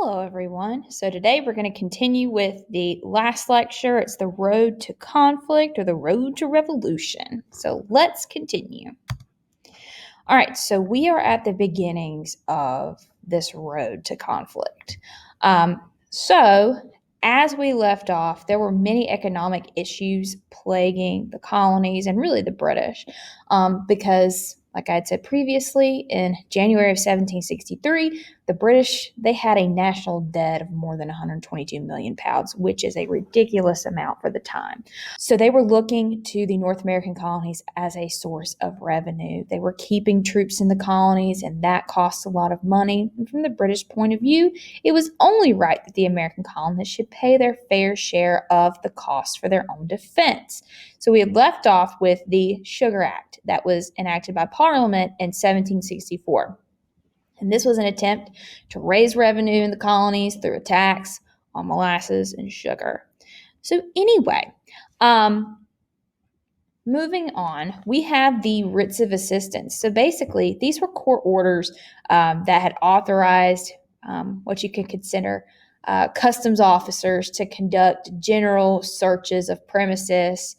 Hello, everyone. So today we're going to continue with the last lecture. It's the road to conflict or the road to revolution. So let's continue. All right, so we are at the beginnings of this road to conflict. So as we left off, there were many economic issues plaguing the colonies and really the British because, like I had said previously, in January of 1763, the British, they had a national debt of more than 122 million pounds, which is a ridiculous amount for the time. So they were looking to the North American colonies as a source of revenue. They were keeping troops in the colonies, and that costs a lot of money. And from the British point of view, it was only right that the American colonists should pay their fair share of the cost for their own defense. So we had left off with the Sugar Act that was enacted by Parliament in 1764. And this was an attempt to raise revenue in the colonies through a tax on molasses and sugar. So anyway, moving on, we have the writs of assistance. So basically, these were court orders that had authorized what you could consider customs officers to conduct general searches of premises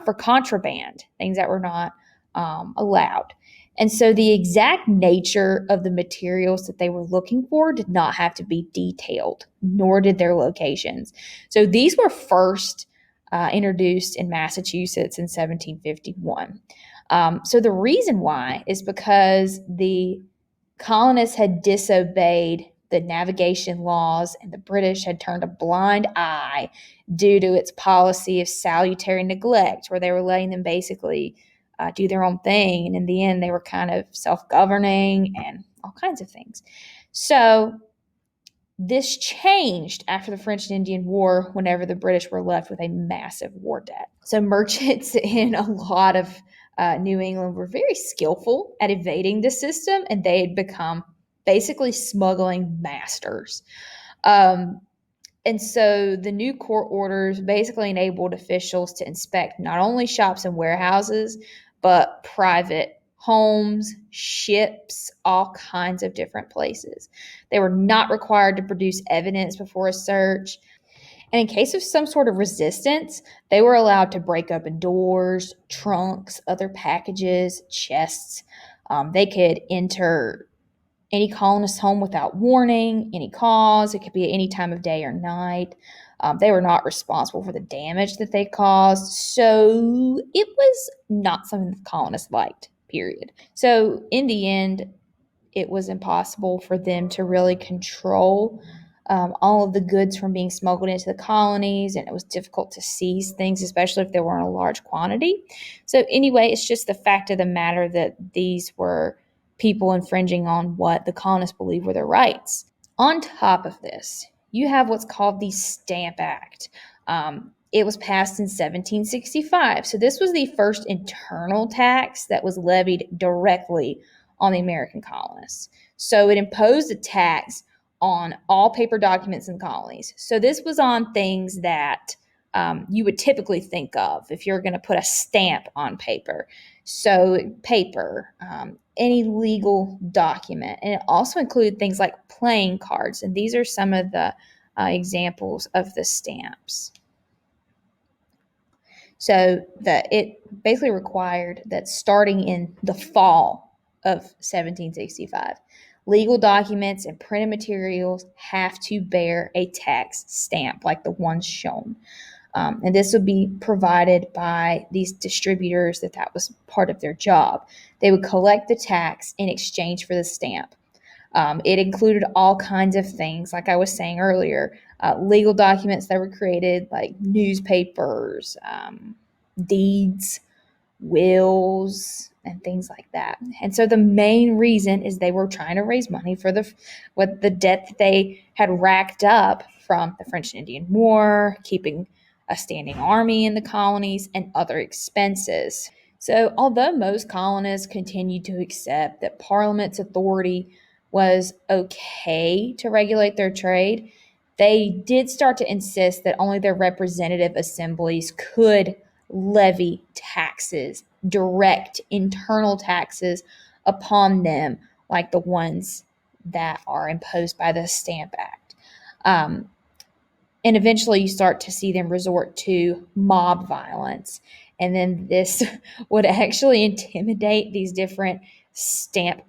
for contraband, things that were not allowed. And so the exact nature of the materials that they were looking for did not have to be detailed, nor did their locations. So these were first introduced in Massachusetts in 1751. So the reason why is because the colonists had disobeyed the navigation laws and the British had turned a blind eye due to its policy of salutary neglect, where they were letting them basically do their own thing. And in the end, they were kind of self-governing and all kinds of things. So this changed after the French and Indian War whenever the British were left with a massive war debt. So merchants in a lot of New England were very skillful at evading the system, and they had become basically smuggling masters. And so the new court orders basically enabled officials to inspect not only shops and warehouses, but private homes, ships, all kinds of different places. They were not required to produce evidence before a search. And in case of some sort of resistance, they were allowed to break open doors, trunks, other packages, chests. They could enter any colonist's home without warning, any cause. It could be at any time of day or night. They were not responsible for the damage that they caused. So it was not something the colonists liked, period. So in the end, it was impossible for them to really control all of the goods from being smuggled into the colonies, and it was difficult to seize things, especially if they were in a large quantity. So anyway, it's just the fact of the matter that these were people infringing on what the colonists believed were their rights. On top of this, you have what's called the Stamp Act. It was passed in 1765. So this was the first internal tax that was levied directly on the American colonists. So it imposed a tax on all paper documents in the colonies. So this was on things that you would typically think of if you're going to put a stamp on paper. So paper, any legal document. And it also included things like playing cards. And these are some of the examples of the stamps. So that it basically required that starting in the fall of 1765, legal documents and printed materials have to bear a tax stamp like the ones shown. And this would be provided by these distributors that was part of their job. They would collect the tax in exchange for the stamp. It included all kinds of things, like I was saying earlier, legal documents that were created, like newspapers, deeds, wills, and things like that. And so the main reason is they were trying to raise money for the debt that they had racked up from the French and Indian War, keeping a standing army in the colonies, and other expenses. So although most colonists continued to accept that Parliament's authority was okay to regulate their trade, they did start to insist that only their representative assemblies could levy taxes, direct internal taxes upon them, like the ones that are imposed by the Stamp Act. Um, and eventually you start to see them resort to mob violence. And then this would actually intimidate these different stamp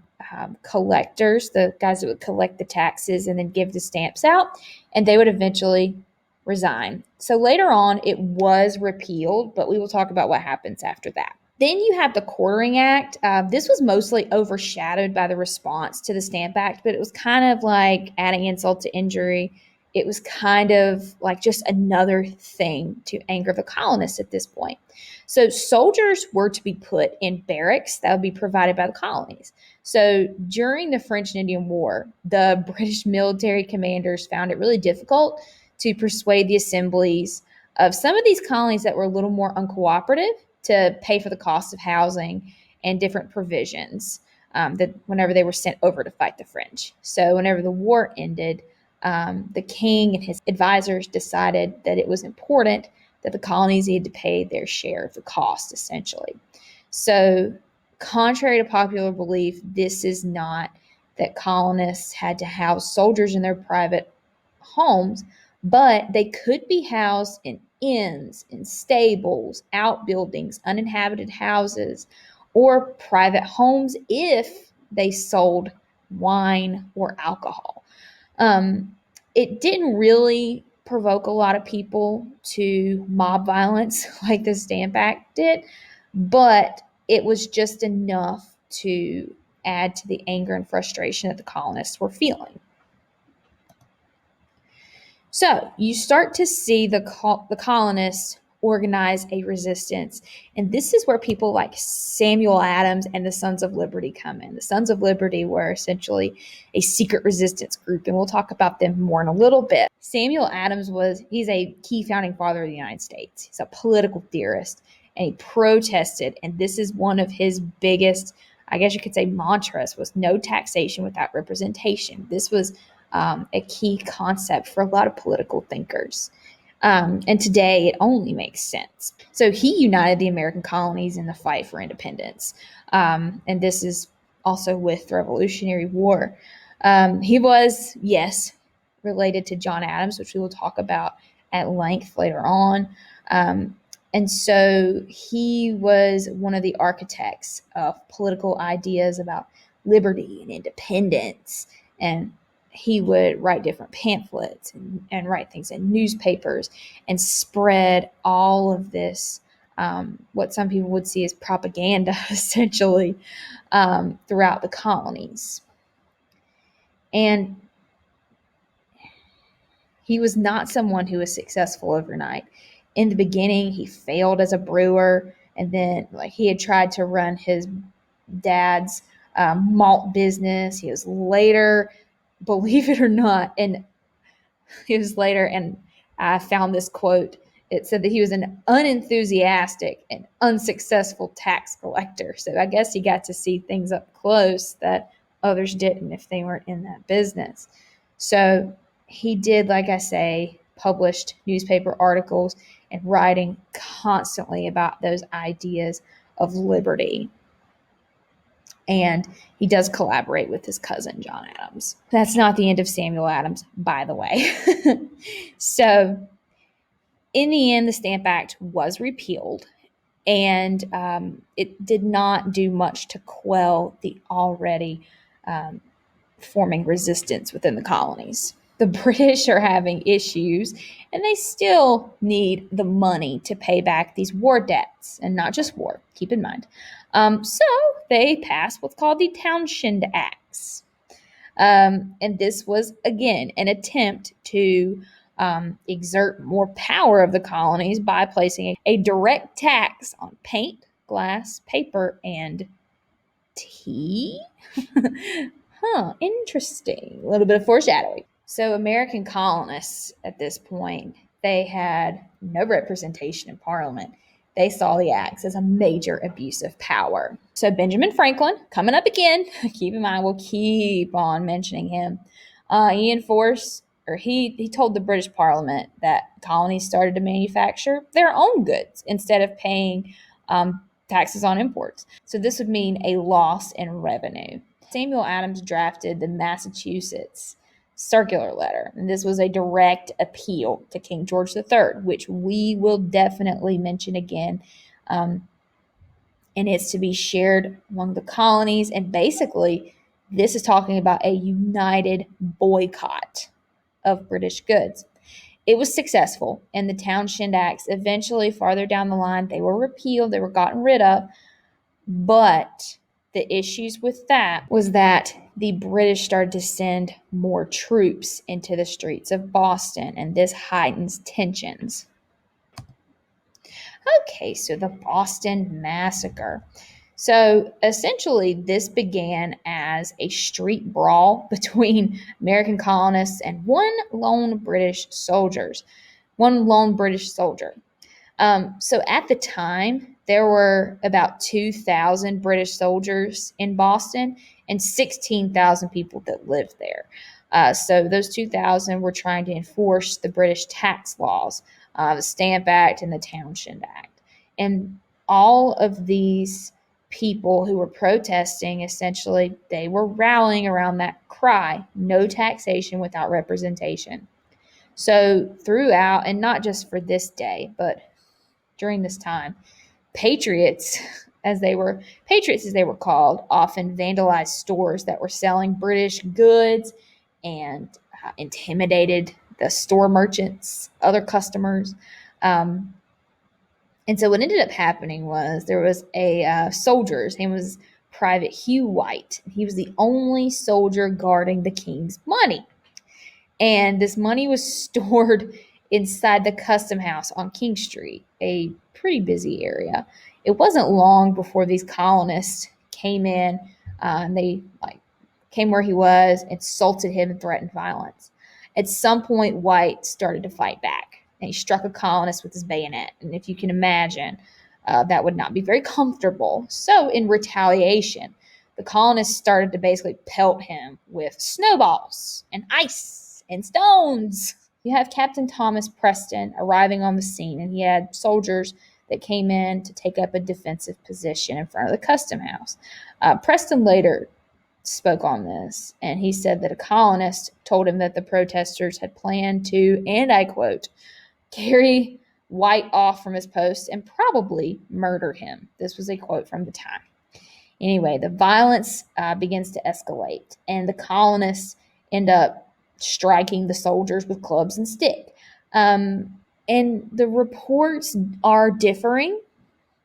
collectors, the guys that would collect the taxes and then give the stamps out, and they would eventually resign. So later on, it was repealed, but we will talk about what happens after that. Then you have the Quartering Act. This was mostly overshadowed by the response to the Stamp Act, but it was kind of like adding insult to injury. It was kind of like just another thing to anger the colonists at this point. So soldiers were to be put in barracks that would be provided by the colonies. So during the French and Indian War, the British military commanders found it really difficult to persuade the assemblies of some of these colonies that were a little more uncooperative to pay for the cost of housing and different provisions that whenever they were sent over to fight the French. So whenever the war ended, the king and his advisors decided that it was important that the colonies needed to pay their share of the cost, essentially. So, contrary to popular belief, this is not that colonists had to house soldiers in their private homes, but they could be housed in inns, in stables, outbuildings, uninhabited houses, or private homes if they sold wine or alcohol. It didn't really provoke a lot of people to mob violence like the Stamp Act did, but it was just enough to add to the anger and frustration that the colonists were feeling. So you start to see the colonists organize a resistance. And this is where people like Samuel Adams and the Sons of Liberty come in. The Sons of Liberty were essentially a secret resistance group, and we'll talk about them more in a little bit. Samuel Adams he's a key founding father of the United States. He's a political theorist, and he protested, and this is one of his biggest, I guess you could say, mantras was no taxation without representation. This was a key concept for a lot of political thinkers. And today it only makes sense. So he united the American colonies in the fight for independence. And this is also with the Revolutionary War. He was, yes, related to John Adams, which we will talk about at length later on. And so he was one of the architects of political ideas about liberty and independence, and he would write different pamphlets and write things in newspapers and spread all of this, what some people would see as propaganda, essentially, throughout the colonies. And he was not someone who was successful overnight. In the beginning, he failed as a brewer, and then he had tried to run his dad's malt business. He was later, believe it or not, and I found this quote. It said that he was an unenthusiastic and unsuccessful tax collector. So I guess he got to see things up close that others didn't if they weren't in that business. So he did, like I say, published newspaper articles and writing constantly about those ideas of liberty. And he does collaborate with his cousin, John Adams. That's not the end of Samuel Adams, by the way. So, in the end, the Stamp Act was repealed, and it did not do much to quell the already forming resistance within the colonies. The British are having issues, and they still need the money to pay back these war debts, and not just war, keep in mind. So they passed what's called the Townshend Acts. And this was, again, an attempt to exert more power of the colonies by placing a direct tax on paint, glass, paper, and tea. Interesting. A little bit of foreshadowing. So American colonists at this point, they had no representation in Parliament. They saw the acts as a major abuse of power. So Benjamin Franklin, coming up again, keep in mind, we'll keep on mentioning him. He told the British Parliament that colonies started to manufacture their own goods instead of paying taxes on imports. So this would mean a loss in revenue. Samuel Adams drafted the Massachusetts circular letter. And this was a direct appeal to King George III, which we will definitely mention again. And it's to be shared among the colonies. And basically, this is talking about a united boycott of British goods. It was successful, and the Townshend Acts eventually, farther down the line, they were repealed, they were gotten rid of. But the issues with that was that the British started to send more troops into the streets of Boston, and this heightens tensions. Okay, so the Boston Massacre. So essentially, this began as a street brawl between American colonists and one lone British soldier. So at the time, there were about 2,000 British soldiers in Boston and 16,000 people that lived there. So those 2,000 were trying to enforce the British tax laws, the Stamp Act and the Townshend Act. And all of these people who were protesting, essentially, they were rallying around that cry, no taxation without representation. So throughout, and not just for this day, but during this time, patriots, as they were called, often vandalized stores that were selling British goods and intimidated the store merchants, other customers. And so what ended up happening was there was a soldier. His name was Private Hugh White. He was the only soldier guarding the king's money. And this money was stored inside the custom house on King Street, a pretty busy area. It wasn't long before these colonists came in, and they came where he was, insulted him, and threatened violence. At some point, White started to fight back, and he struck a colonist with his bayonet. And if you can imagine, that would not be very comfortable. So in retaliation, the colonists started to basically pelt him with snowballs and ice and stones. You have Captain Thomas Preston arriving on the scene, and he had soldiers that came in to take up a defensive position in front of the custom house. Preston later spoke on this, and he said that a colonist told him that the protesters had planned to, and I quote, carry White off from his post and probably murder him. This was a quote from the time. Anyway, the violence begins to escalate, and the colonists end up striking the soldiers with clubs and stick. And the reports are differing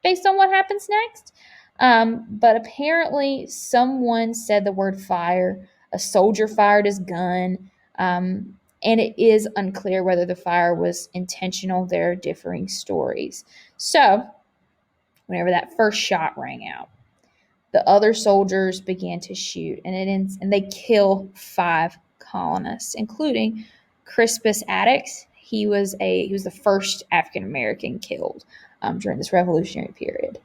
based on what happens next. But apparently someone said the word fire. A soldier fired his gun. And it is unclear whether the fire was intentional. There are differing stories. So whenever that first shot rang out, the other soldiers began to shoot, and they kill 5 colonists, including Crispus Attucks. He was the first African American killed during this Revolutionary period.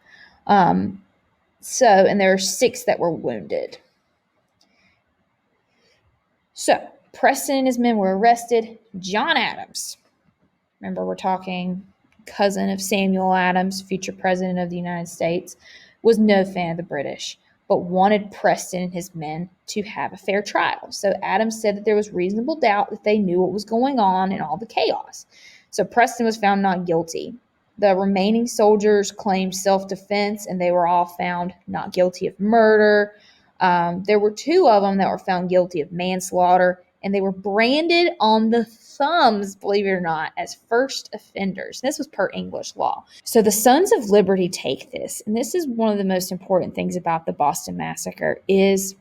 And there are 6 that were wounded. So Preston and his men were arrested. John Adams, remember we're talking cousin of Samuel Adams, future president of the United States, was no fan of the British, but wanted Preston and his men to have a fair trial. So Adams said that there was reasonable doubt that they knew what was going on in all the chaos. So Preston was found not guilty. The remaining soldiers claimed self-defense, and they were all found not guilty of murder. There were 2 of them that were found guilty of manslaughter, and they were branded on the thumbs, believe it or not, as first offenders. This was per English law. So the Sons of Liberty take this, and this is one of the most important things about the Boston Massacre, is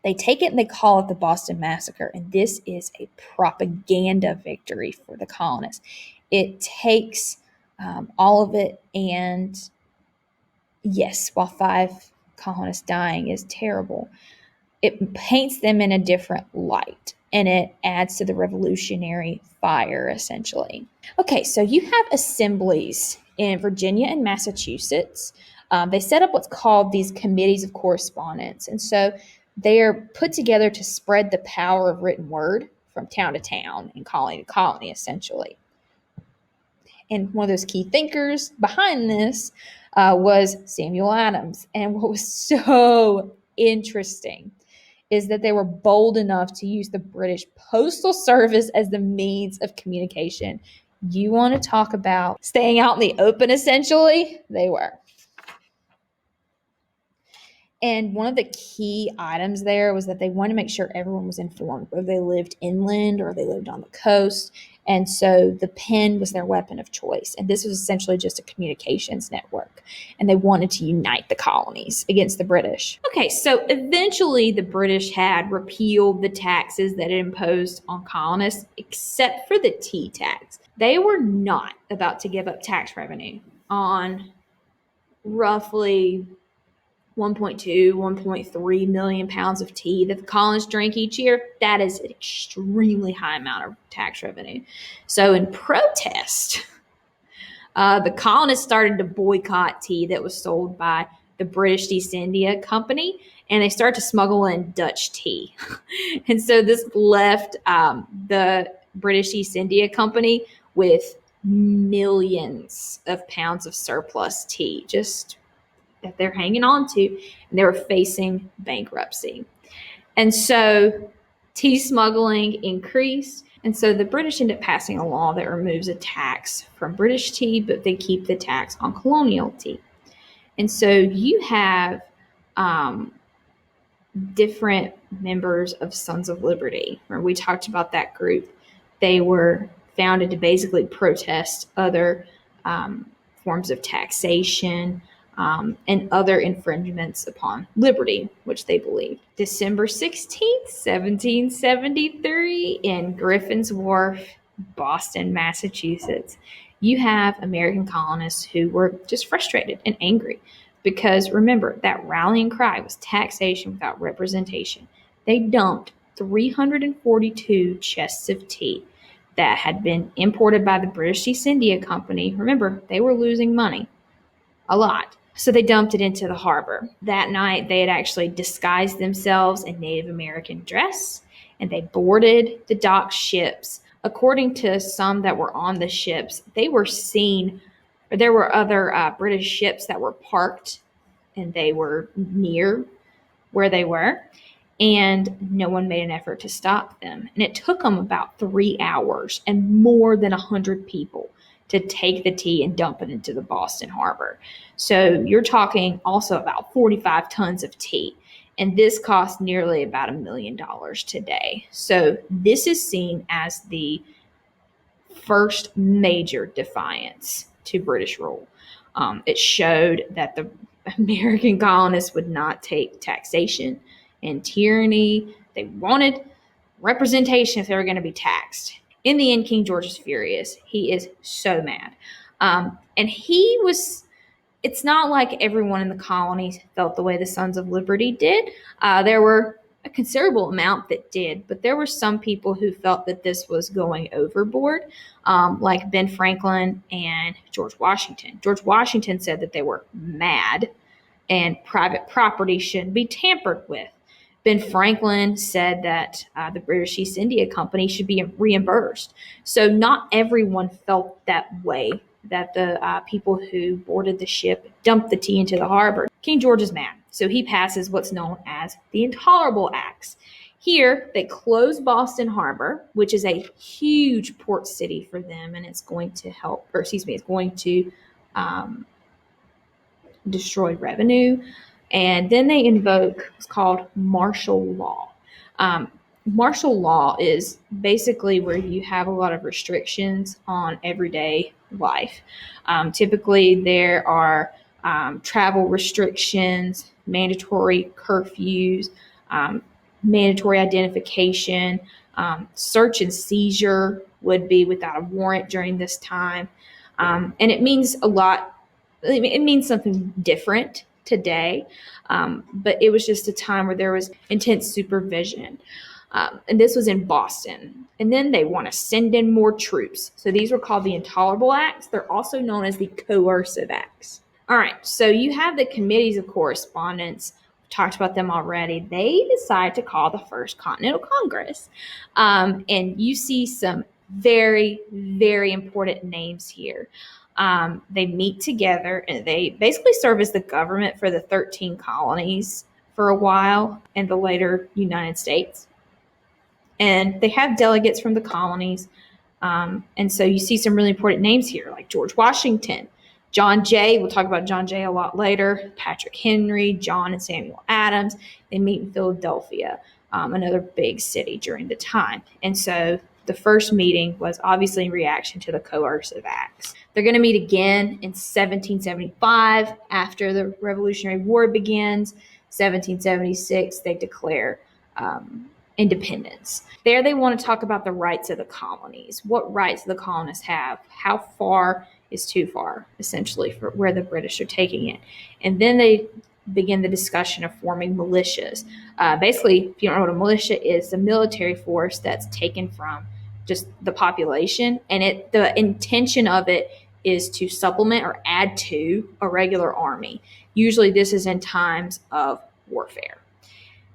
they take it and they call it the Boston Massacre, and this is a propaganda victory for the colonists. It takes all of it, and yes, while 5 colonists dying is terrible, it paints them in a different light, and it adds to the revolutionary fire, essentially. Okay, so you have assemblies in Virginia and Massachusetts. They set up what's called these committees of correspondence, and so they're put together to spread the power of written word from town to town and colony to colony, essentially. And one of those key thinkers behind this was Samuel Adams. And what was so interesting is that they were bold enough to use the British Postal Service as the means of communication. You want to talk about staying out in the open, essentially? They were. And one of the key items there was that they wanted to make sure everyone was informed, whether they lived inland or they lived on the coast. And so the pen was their weapon of choice. And this was essentially just a communications network. And they wanted to unite the colonies against the British. Okay, so eventually the British had repealed the taxes that it imposed on colonists, except for the tea tax. They were not about to give up tax revenue on roughly 1.2, 1.3 million pounds of tea that the colonists drank each year. That is an extremely high amount of tax revenue. So in protest, the colonists started to boycott tea that was sold by the British East India Company, and they started to smuggle in Dutch tea. And so this left the British East India Company with millions of pounds of surplus tea, just that they're hanging on to, and they were facing bankruptcy. And so tea smuggling increased. And so the British ended up passing a law that removes a tax from British tea, but they keep the tax on colonial tea. And so you have different members of Sons of Liberty. Remember, we talked about that group. They were founded to basically protest other forms of taxation, and other infringements upon liberty, which they believed. December 16th, 1773, in Griffin's Wharf, Boston, Massachusetts, you have American colonists who were just frustrated and angry because, remember, that rallying cry was taxation without representation. They dumped 342 chests of tea that had been imported by the British East India Company. Remember, they were losing money, a lot. So they dumped it into the harbor. That night, they had actually disguised themselves in Native American dress, and they boarded the dock ships. According to some that were on the ships, they were seen, or there were other British ships that were parked, and they were near where they were, and no one made an effort to stop them. And it took them about 3 hours and more than 100 people to take the tea and dump it into the Boston harbor. So you're talking also about 45 tons of tea. And this cost nearly about $1 million today. So this is seen as the first major defiance to British rule. It showed that the American colonists would not take taxation and tyranny. They wanted representation if they were going to be taxed. In the end, King George is furious. He is so mad. And it's not like everyone in the colonies felt the way the Sons of Liberty did. There were a considerable amount that did, but there were some people who felt that this was going overboard, like Ben Franklin and George Washington. George Washington said that they were mad and private property shouldn't be tampered with. Ben Franklin said that the British East India Company should be reimbursed. So not everyone felt that way, that the people who boarded the ship dumped the tea into the harbor. King George is mad, so he passes what's known as the Intolerable Acts. Here, they close Boston Harbor, which is a huge port city for them, and it's going to destroy revenue. And then they invoke what's called martial law. Martial law is basically where you have a lot of restrictions on everyday life. Typically, there are travel restrictions, mandatory curfews, mandatory identification, search and seizure would be without a warrant during this time. And it means a lot. It means something different today, but it was just a time where there was intense supervision. And this was in Boston. And then they want to send in more troops. So these were called the Intolerable Acts. They're also known as the Coercive Acts. All right, so you have the Committees of Correspondence. We've talked about them already. They decide to call the First Continental Congress. And you see some very, very important names here. They meet together and they basically serve as the government for the 13 colonies for a while in the later United States. And they have delegates from the colonies. And so you see some really important names here, like George Washington, John Jay. We'll talk about John Jay a lot later. Patrick Henry, John and Samuel Adams. They meet in Philadelphia, another big city during the time. And so the first meeting was obviously in reaction to the Coercive Acts. They're going to meet again in 1775 after the Revolutionary War begins. 1776, they declare independence. There they want to talk about the rights of the colonies. What rights the colonists have? How far is too far, essentially, for where the British are taking it. And then they begin the discussion of forming militias. Basically, if you don't know what a militia is, a military force that's taken from just the population, and the intention of it is to supplement or add to a regular army. Usually this is in times of warfare.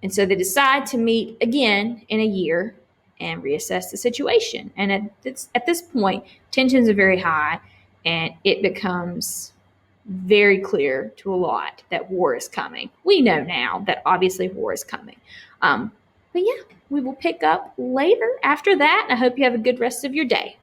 And so they decide to meet again in a year and reassess the situation. And at this point, tensions are very high, and it becomes very clear to a lot that war is coming. We know now that obviously war is coming. But yeah, we will pick up later after that. And I hope you have a good rest of your day.